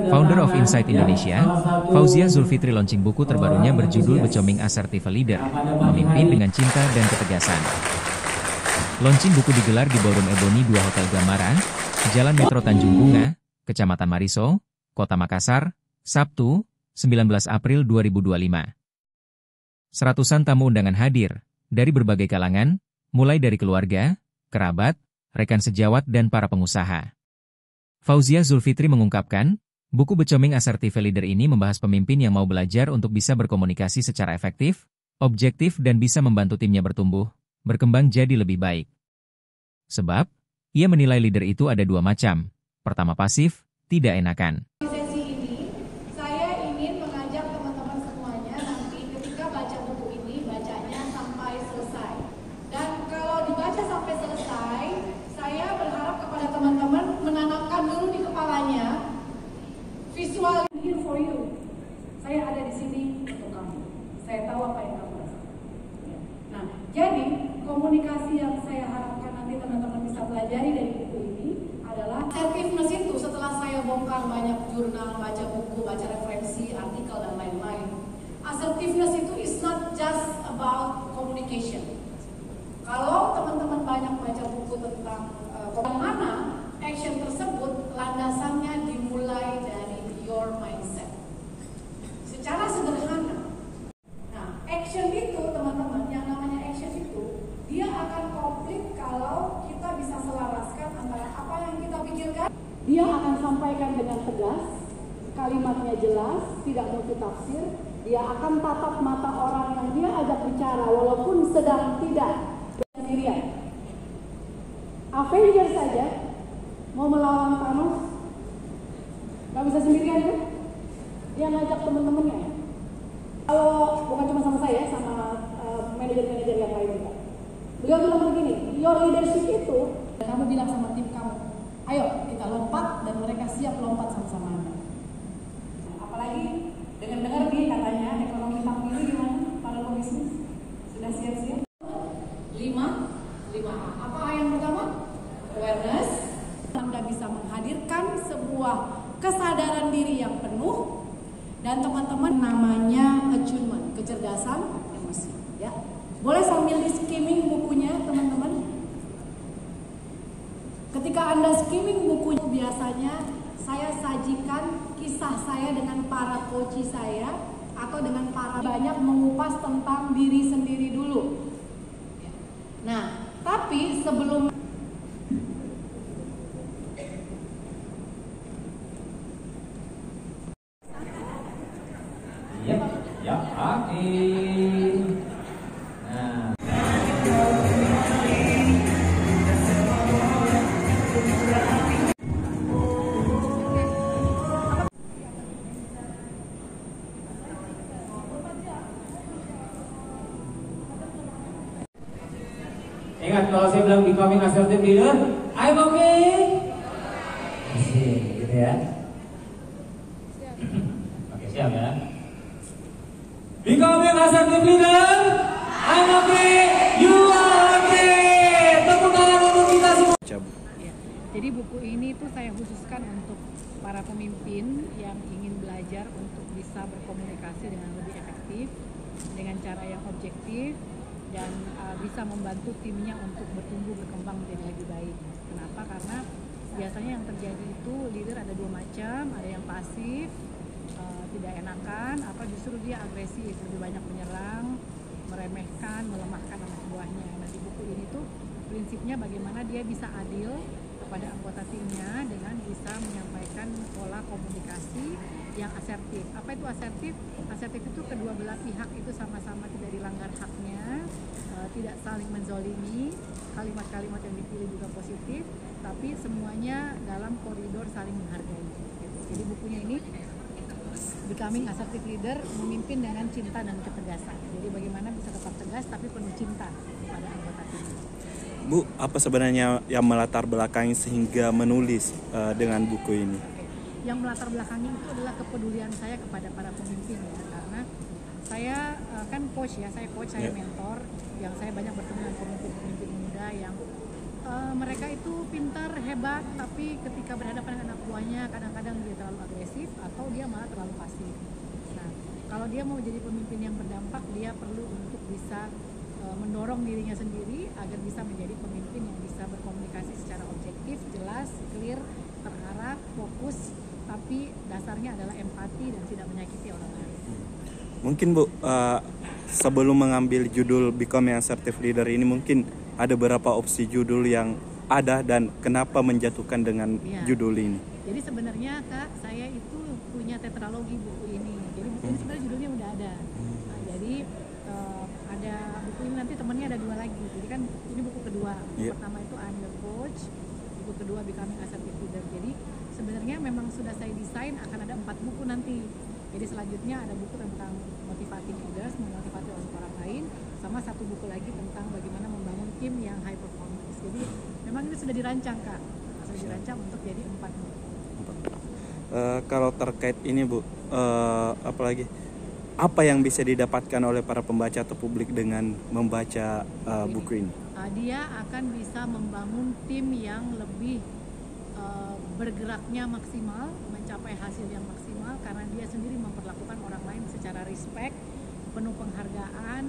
Founder of Insight Indonesia, Fauzia Zulfitri launching buku terbarunya berjudul Becoming Assertive Leader, Memimpin dengan Cinta dan Ketegasan. Launching buku digelar di Ballroom Ebony 2 Hotel Gamara, Jalan Metro Tanjung Bunga, Kecamatan Mariso, Kota Makassar, Sabtu, 19 April 2025. Seratusan tamu undangan hadir, dari berbagai kalangan, mulai dari keluarga, kerabat, rekan sejawat dan para pengusaha. Fauzia Zulfitri mengungkapkan, buku Becoming Assertive Leader ini membahas pemimpin yang mau belajar untuk bisa berkomunikasi secara efektif, objektif dan bisa membantu timnya bertumbuh, berkembang jadi lebih baik. Sebab, ia menilai leader itu ada dua macam. Pertama pasif, tidak enakan. Di sesi ini, saya ingin mengajak teman-teman semuanya nanti ketika baca buku ini, bacanya sampai selesai. Dan kalau dibaca sampai selesai, saya berharap kepada teman-teman menanamkan dulu di kepalanya visual here for you. Saya ada di sini untuk kamu. Saya tahu apa yang kamu rasakan. Nah, jadi komunikasi yang saya harapkan nanti teman-teman bisa pelajari dari buku ini adalah assertiveness itu. Setelah saya bongkar banyak jurnal, baca buku, baca referensi, artikel dan lain-lain, assertiveness itu is not just about communication. Kalau teman-teman banyak baca buku tentang bagaimana action tersebut, landasannya dimulai dari your mindset. Secara sederhana. Nah, action itu teman-teman, yang namanya action itu, dia akan komplit kalau kita bisa selaraskan antara apa yang kita pikirkan. Dia akan sampaikan dengan tegas, kalimatnya jelas, tidak multitafsir. Dia akan tatap mata orang yang dia ajak bicara walaupun sedang tidak sendirian. Avengers saja mau melawan Thanos, nggak bisa sendirian kan? Dia ngajak teman-temannya. Kalau bukan cuma sama saya, sama manajer-manajer yang lain juga. Beliau bilang begini, your leadership itu, kamu bilang sama tim kamu, ayo kita lompat dan mereka siap lompat sama-sama Anda. Apalagi dengar-dengar nih katanya ekonomi tahun ini gimana para pebisnis? Sudah siap-siap? 5A. Apa yang pertama? Awareness. Anda bisa menghadirkan sebuah kesadaran diri yang penuh dan teman-teman namanya attunement, kecerdasan emosi. Ya, boleh sambil di skimming bukunya teman-teman. Ketika Anda skimming bukunya, biasanya saya sajikan kisah saya dengan para coach saya atau dengan para banyak mengupas tentang diri sendiri dulu. Nah, tapi sebelum ya, oke. Nah. Ingat kalau saya bilang becoming assertive leader, I'm okay. Gitu ya. Oke, siap ya. Becoming assertive leader, I'm okay, you are okay. Tepuk tangan untuk kita semua. Ya, jadi buku ini tuh saya khususkan untuk para pemimpin yang ingin belajar untuk bisa berkomunikasi dengan lebih efektif, dengan cara yang objektif, dan bisa membantu timnya untuk bertumbuh berkembang menjadi lebih baik. Kenapa? Karena biasanya yang terjadi itu leader ada dua macam, ada yang pasif, tidak enakan, atau justru dia agresif, lebih banyak menyerang, meremehkan, melemahkan anak buahnya. Nah, di buku ini tuh prinsipnya bagaimana dia bisa adil kepada anggota timnya dengan bisa menyampaikan pola komunikasi yang asertif. Apa itu asertif? Asertif itu kedua belah pihak itu sama-sama tidak dilanggar haknya, tidak saling menzolimi, kalimat-kalimat yang dipilih juga positif, tapi semuanya dalam koridor saling menghargai. Jadi bukunya ini Becoming Assertive Leader, memimpin dengan cinta dan ketegasan. Jadi bagaimana bisa tetap tegas tapi penuh cinta kepada anggota tim. Bu, apa sebenarnya yang melatar belakangi sehingga menulis dengan buku ini? Yang melatar belakangnya itu adalah kepedulian saya kepada para pemimpin ya, karena saya kan coach ya, saya coach, saya mentor, yang saya banyak bertemu dengan pemimpin-pemimpin muda yang Mereka itu pintar, hebat, tapi ketika berhadapan dengan anak buahnya kadang-kadang dia terlalu agresif atau dia malah terlalu pasif. Nah, kalau dia mau jadi pemimpin yang berdampak, dia perlu untuk bisa mendorong dirinya sendiri agar bisa menjadi pemimpin yang bisa berkomunikasi secara objektif, jelas, clear, terarah, fokus, tapi dasarnya adalah empati dan tidak menyakiti orang lain. Mungkin Bu, sebelum mengambil judul Become an Assertive Leader ini, mungkin ada beberapa opsi judul yang ada dan kenapa menjatuhkan dengan judul ini? Jadi sebenarnya Kak, saya itu punya tetralogi buku ini. Jadi buku ini sebenarnya judulnya udah ada. Nah, jadi ada buku ini, nanti temennya ada 2 lagi. Jadi kan ini buku kedua. Buku pertama itu I'm Your Coach, buku kedua Becoming Assertive Leader. Jadi sebenarnya memang sudah saya desain akan ada 4 buku nanti. Jadi selanjutnya ada buku tentang motivating others, memotivasi orang lain, sama 1 buku lagi tentang bagaimana membangun tim yang high performance. Jadi memang ini sudah dirancang Kak, sudah dirancang untuk jadi 4 buku. Kalau terkait ini Bu, apalagi apa yang bisa didapatkan oleh para pembaca atau publik dengan membaca buku ini? Dia akan bisa membangun tim yang lebih bergeraknya maksimal, mencapai hasil yang maksimal karena dia sendiri memperlakukan orang lain secara respect, penuh penghargaan,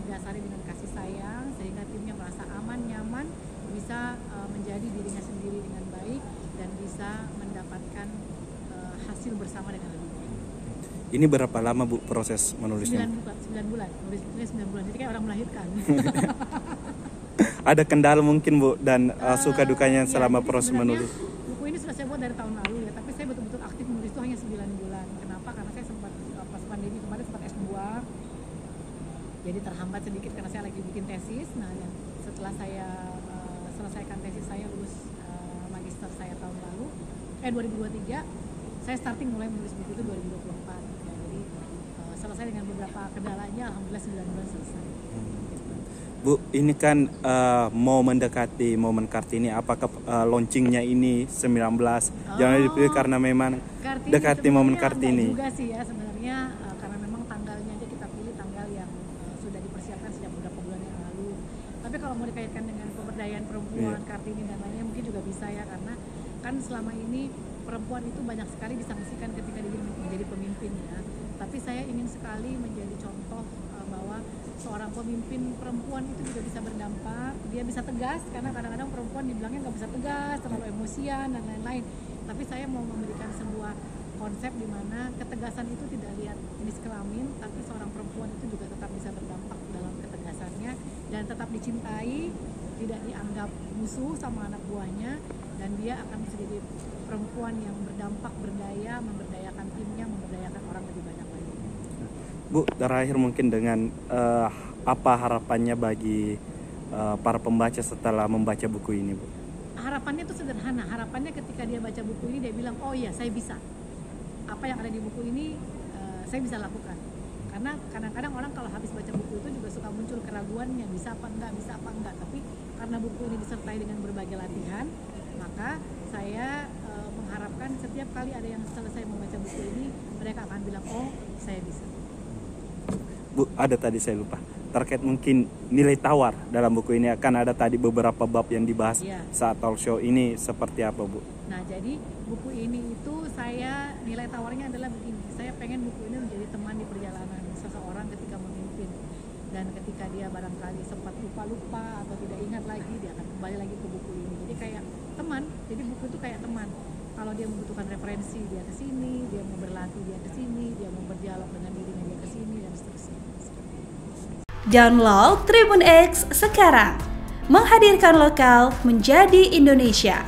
didasari dengan kasih sayang, sehingga timnya merasa aman, nyaman, bisa menjadi dirinya sendiri dengan baik dan bisa mendapatkan hasil bersama dengan lebih baik. Ini berapa lama Bu proses menulisnya? 9 bulan, nulisnya 9 bulan, jadi kayak orang melahirkan. Ada kendala mungkin Bu dan suka dukanya selama proses menulis? Buku ini sudah saya buat dari tahun lalu ya, tapi saya betul-betul aktif menulis itu hanya 9 bulan. Kenapa? Karena saya sempat pas pandemi kemarin sempat S2, jadi terhambat sedikit karena saya lagi bikin tesis. Nah, setelah saya selesaikan tesis saya, lulus magister saya tahun lalu, 2023, saya mulai menulis buku itu 2024. Ya, jadi selesai dengan beberapa kendalanya, alhamdulillah 9 bulan selesai. Bu, ini kan mau mendekati momen Kartini, apakah launchingnya ini 19 jangan dipilih karena memang Kartini dekati momen Kartini? Juga sih ya sebenarnya, karena memang tanggalnya aja kita pilih tanggal yang sudah dipersiapkan sejak beberapa bulan yang lalu. Tapi kalau mau dikaitkan dengan pemberdayaan perempuan, Kartini dan lainnya mungkin juga bisa ya, karena kan selama ini perempuan itu banyak sekali disaksikan ketika dia menjadi pemimpin ya. Tapi saya ingin sekali menjadi contoh bahwa seorang pemimpin perempuan itu juga bisa berdampak, dia bisa tegas, karena kadang-kadang perempuan dibilangnya nggak bisa tegas, terlalu emosian dan lain-lain. Tapi saya mau memberikan sebuah konsep di mana ketegasan itu tidak lihat jenis kelamin, tapi seorang perempuan itu juga tetap bisa berdampak dalam ketegasannya dan tetap dicintai, tidak dianggap musuh sama anak buahnya, dan dia akan bisa jadi perempuan yang berdampak, berdaya, memberdayakan timnya, memberdayakan orang lebih banyak lagi. Bu, terakhir mungkin dengan apa harapannya bagi para pembaca setelah membaca buku ini, Bu? Harapannya itu sederhana. Harapannya ketika dia baca buku ini dia bilang, oh iya saya bisa. Apa yang ada di buku ini saya bisa lakukan. Karena kadang-kadang orang kalau habis baca buku itu juga suka muncul keraguannya, bisa apa enggak. Tapi karena buku ini disertai dengan berbagai latihan, maka saya mengharapkan setiap kali ada yang selesai membaca buku ini, mereka akan bilang, oh saya bisa. Bu, ada tadi saya lupa terkait mungkin nilai tawar dalam buku ini, akan ada tadi beberapa bab yang dibahas saat talk show ini, seperti apa Bu? Nah, jadi buku ini itu saya nilai tawarnya adalah begini, saya pengen buku ini menjadi teman di perjalanan seseorang ketika memimpin, dan ketika dia barangkali sempat lupa atau tidak ingat lagi, dia akan kembali lagi ke buku ini. Jadi kayak teman, jadi buku itu kayak teman. Kalau dia membutuhkan referensi, dia ke sini, dia mau berlatih, dia ke sini, dia mau berdialog dengan dirinya, dia ke sini, dan seterusnya. Download Tribun X sekarang, menghadirkan lokal menjadi Indonesia.